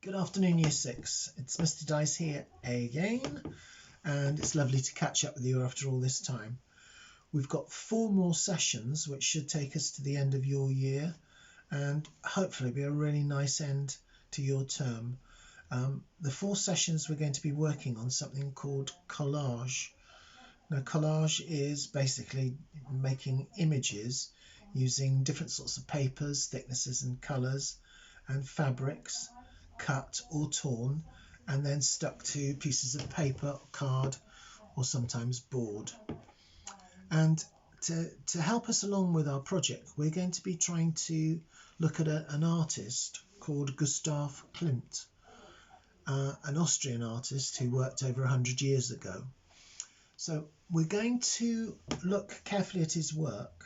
Good afternoon, Year 6. It's Mr. Dice here again, and it's lovely to catch up with you after all this time. We've got 4 more sessions, which should take us to the end of your year, and hopefully be a really nice end to your term. The 4 sessions we're going to be working on something called collage. Now, collage is basically making images using different sorts of papers, thicknesses and colours, and fabrics, cut or torn and then stuck to pieces of paper, card or sometimes board. And to help us along with our project, we're going to be trying to look at an artist called Gustav Klimt, an Austrian artist who worked over 100 years ago. So we're going to look carefully at his work,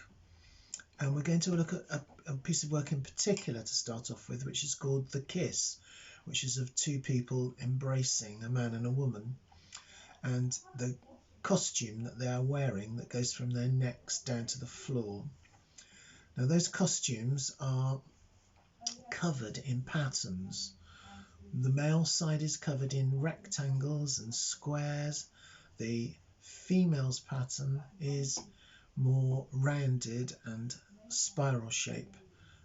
and we're going to look at a piece of work in particular to start off with, which is called The Kiss, which is of 2 people embracing, a man and a woman, and the costume that they are wearing that goes from their necks down to the floor. Now, those costumes are covered in patterns. The male side is covered in rectangles and squares. The female's pattern is more rounded and spiral shape,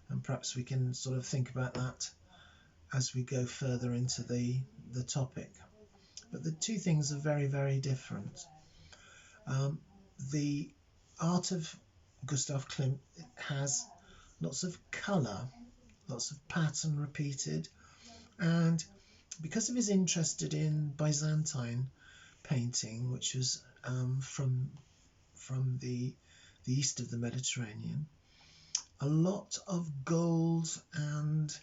and perhaps we can sort of think about that as we go further into the topic. But the 2 things are very, very different. The art of Gustav Klimt has lots of colour, lots of pattern repeated, and because of his interest in Byzantine painting, which was from the east of the Mediterranean, a lot of gold and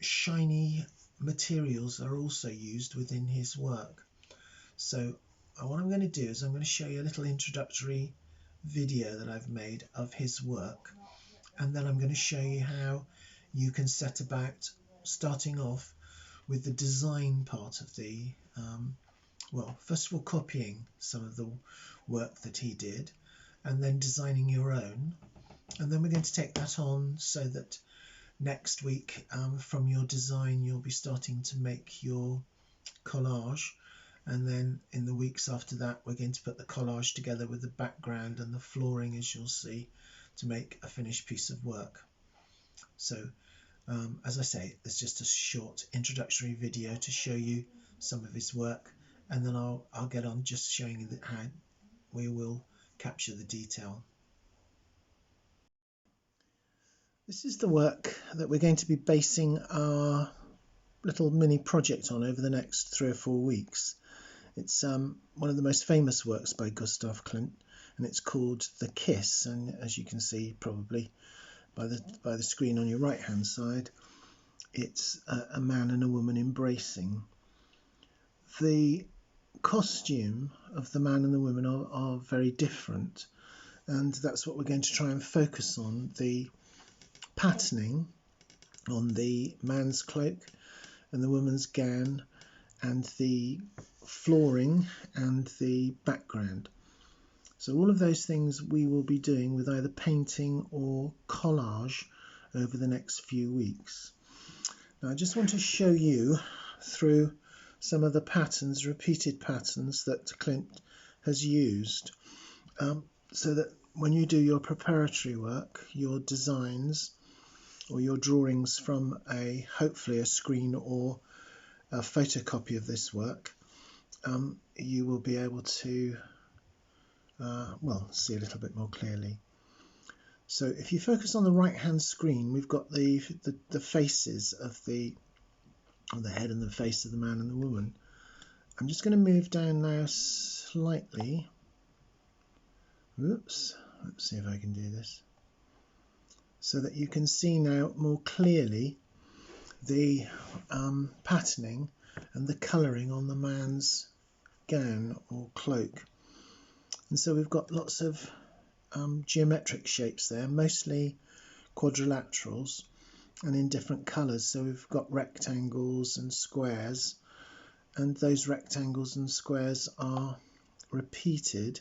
shiny materials are also used within his work. So what I'm going to do is I'm going to show you a little introductory video that I've made of his work, and then I'm going to show you how you can set about starting off with the design part of the well, first of all copying some of the work that he did, and then designing your own, and then we're going to take that on so that next week from your design you'll be starting to make your collage, and then in the weeks after that we're going to put the collage together with the background and the flooring, as you'll see, to make a finished piece of work. So as I say, there's just a short introductory video to show you some of his work, and then I'll get on just showing you how we will capture the detail. This is the work that we're going to be basing our little mini project on over the next 3 or 4 weeks. It's one of the most famous works by Gustav Klimt, and it's called The Kiss, and as you can see probably by the screen on your right hand side, it's a man and a woman embracing. The costume of the man and the woman are very different, and that's what we're going to try and focus on: the patterning on the man's cloak and the woman's gown, and the flooring and the background. So all of those things we will be doing with either painting or collage over the next few weeks. Now I just want to show you through some of the patterns, repeated patterns that Klimt has used, so that when you do your preparatory work, your designs or your drawings from hopefully a screen or a photocopy of this work, you will be able to well, see a little bit more clearly. So if you focus on the right hand screen, we've got the faces of the head and the face of the man and the woman. I'm just going to move down now slightly. Oops, let's see if I can do this, so that you can see now more clearly the patterning and the colouring on the man's gown or cloak. And so we've got lots of geometric shapes there, mostly quadrilaterals and in different colours. So we've got rectangles and squares, and those rectangles and squares are repeated.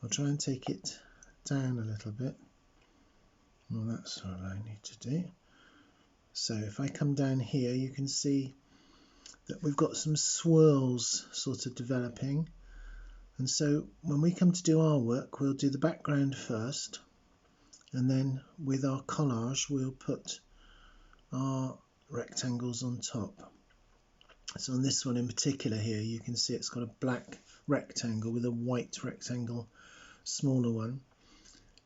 I'll try and take it down a little bit. Well, that's what I need to do. So if I come down here, you can see that we've got some swirls sort of developing. And so when we come to do our work, we'll do the background first, and then with our collage we'll put our rectangles on top. So on this one in particular here, you can see it's got a black rectangle with a white rectangle, smaller one,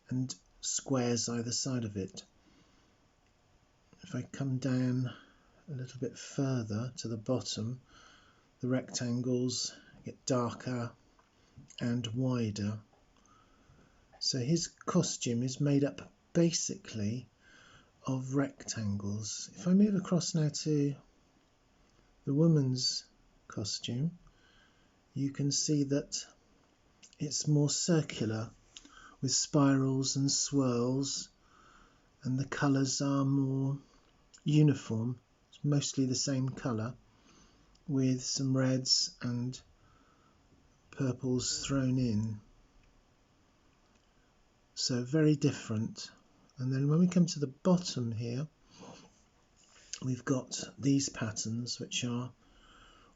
and squares either side of it. If I come down a little bit further to the bottom, the rectangles get darker and wider. So his costume is made up basically of rectangles. If I move across now to the woman's costume, you can see that it's more circular with spirals and swirls, and the colours are more uniform. It's mostly the same colour with some reds and purples thrown in. So very different. And then when we come to the bottom here, we've got these patterns, which are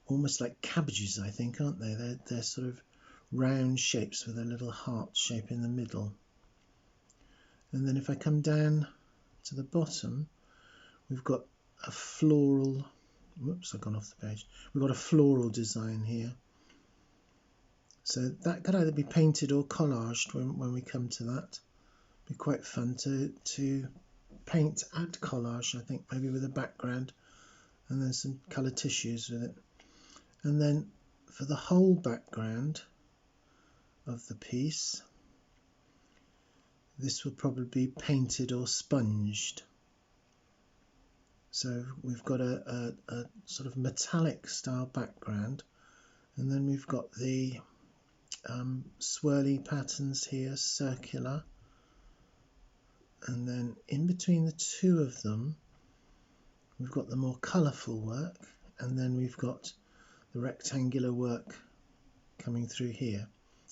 almost like cabbages, I think, aren't they? They're sort of round shapes with a little heart shape in the middle. And then if I come down to the bottom, we've got a floral, whoops, I've gone off the page. We've got a floral design here. So that could either be painted or collaged when we come to that. Be quite fun to paint and collage, I think, maybe with a background and then some colour tissues with it. And then for the whole background of the piece, this will probably be painted or sponged. So we've got a sort of metallic style background, and then we've got the swirly patterns here, circular, and then in between the two of them we've got the more colourful work, and then we've got the rectangular work coming through here.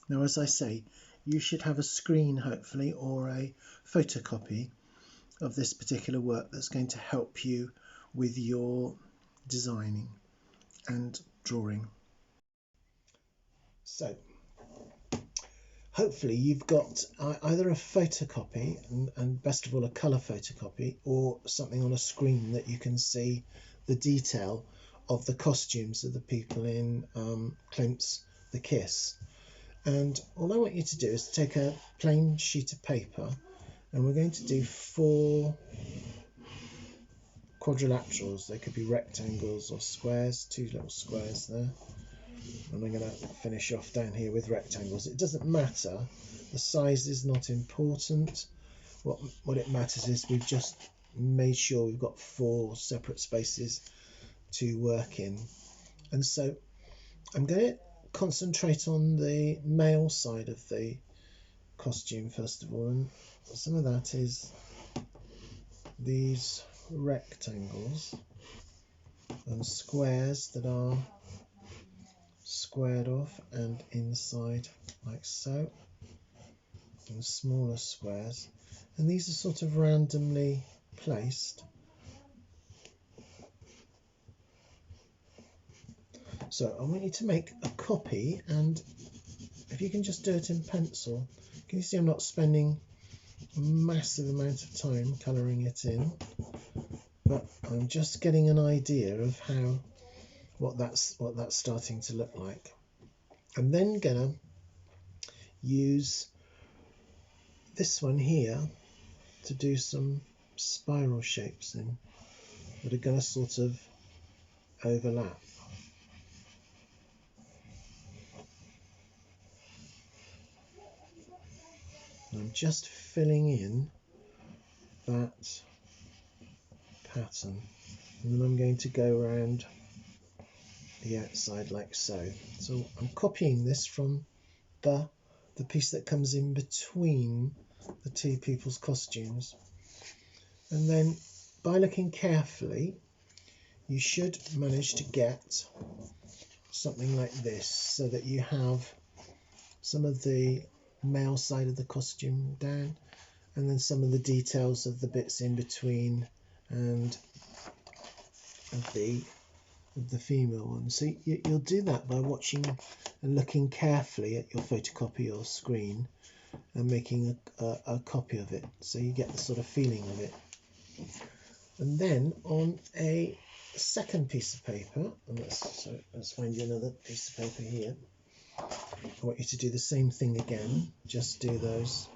Now, as I say, you should have a screen hopefully, or a photocopy of this particular work that's going to help you with your designing and drawing. So hopefully you've got either a photocopy, and best of all a colour photocopy, or something on a screen that you can see the detail of the costumes of the people in Klimt's The Kiss. And all I want you to do is take a plain sheet of paper, and we're going to do 4 quadrilaterals. They could be rectangles or squares, 2 little squares there. And I'm going to finish off down here with rectangles. It doesn't matter, the size is not important. What it matters is we've just made sure we've got 4 separate spaces to work in. And so I'm going to concentrate on the male side of the costume first of all, and some of that is these rectangles and squares that are squared off and inside like so, and smaller squares, and these are sort of randomly placed. So I want you to make a copy, and if you can just do it in pencil. Can you see I'm not spending a massive amount of time colouring it in, but I'm just getting an idea of what that's starting to look like. I'm then gonna use this one here to do some spiral shapes in that are going to sort of overlap. And I'm just filling in that pattern, and then I'm going to go around the outside like so. So I'm copying this from the piece that comes in between the 2 people's costumes, and then by looking carefully you should manage to get something like this, so that you have some of the male side of the costume down, and then some of the details of the bits in between and of the female one. So you'll do that by watching and looking carefully at your photocopy or screen and making a copy of it, so you get the sort of feeling of it. And then on a second piece of paper, and let's find you another piece of paper here. I want you to do the same thing again, just do those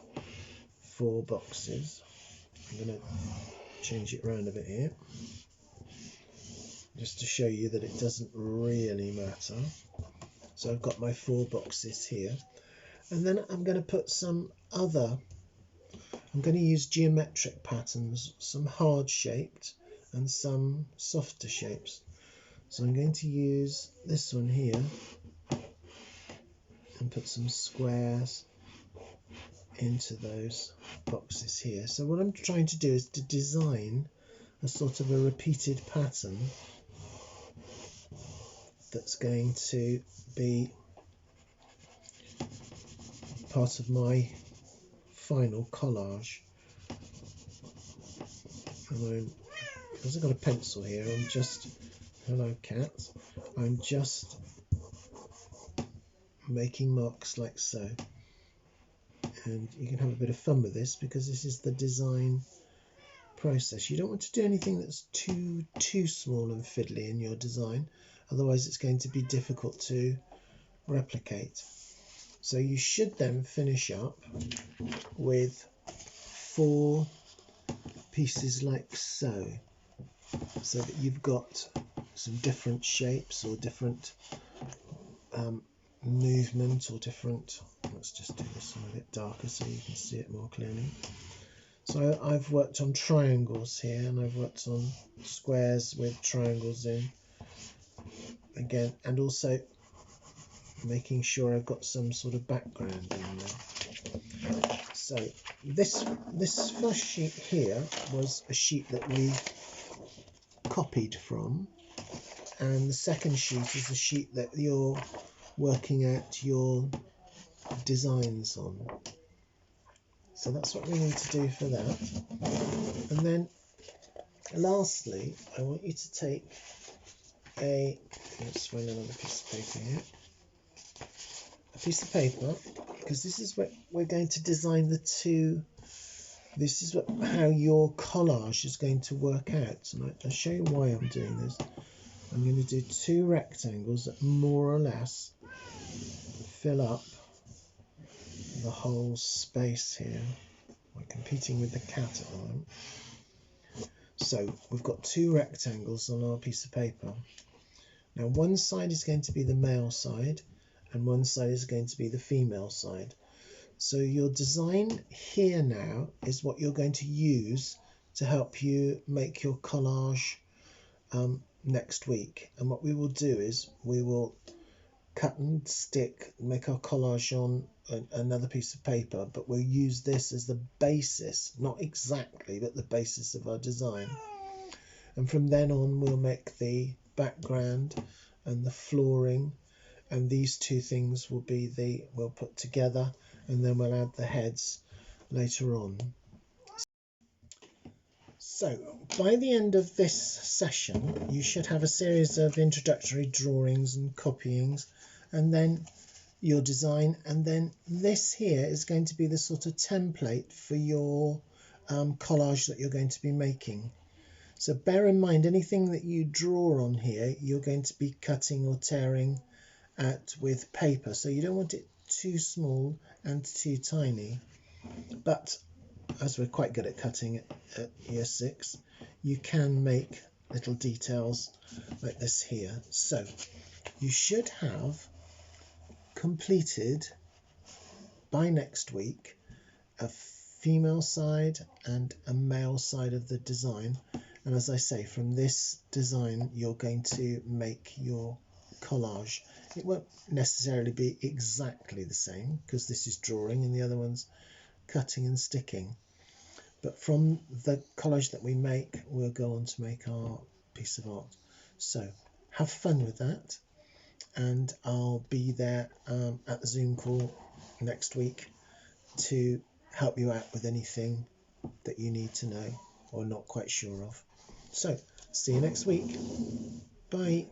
4 boxes. I'm going to change it around a bit here, just to show you that it doesn't really matter. So I've got my 4 boxes here, and then I'm going to put some other, I'm going to use geometric patterns, some hard shaped and some softer shapes. So I'm going to use this one here and put some squares into those boxes here. So what I'm trying to do is to design a sort of a repeated pattern that's going to be part of my final collage. And because I've got a pencil here, I'm just, hello cat, I'm just making marks like so. And you can have a bit of fun with this because this is the design process. You don't want to do anything that's too small and fiddly in your design, otherwise it's going to be difficult to replicate. So you should then finish up with 4 pieces like so, so that you've got some different shapes or different movement or different, let's just do this one a bit darker so you can see it more clearly. So I've worked on triangles here, and I've worked on squares with triangles in again, and also making sure I've got some sort of background in there. So this first sheet here was a sheet that we copied from, and the second sheet is a sheet that you're working out your designs on. So that's what we need to do for that. And then lastly, I want you to take let's find another piece of paper here. A piece of paper, because this is what we're going to design the 2. This is how your collage is going to work out. And I'll show you why I'm doing this. I'm going to do 2 rectangles that more or less fill up the whole space here. We're competing with the cat at the moment. So we've got 2 rectangles on our piece of paper. Now one side is going to be the male side and one side is going to be the female side. So your design here now is what you're going to use to help you make your collage next week. And what we will do is we will cut and stick, make our collage on another piece of paper, but we'll use this as the basis, not exactly, but the basis of our design. And from then on we'll make the background and the flooring, and these 2 things will be we'll put together, and then we'll add the heads later on. So by the end of this session you should have a series of introductory drawings and copyings, and then your design, and then this here is going to be the sort of template for your collage that you're going to be making. So bear in mind, anything that you draw on here you're going to be cutting or tearing at with paper, so you don't want it too small and too tiny. But as we're quite good at cutting at year 6, you can make little details like this here. So you should have completed by next week a female side and a male side of the design. And as I say, from this design you're going to make your collage. It won't necessarily be exactly the same because this is drawing and the other one's cutting and sticking, but from the collage that we make we'll go on to make our piece of art. So have fun with that, and I'll be there at the Zoom call next week to help you out with anything that you need to know or not quite sure of. So See you next week. Bye.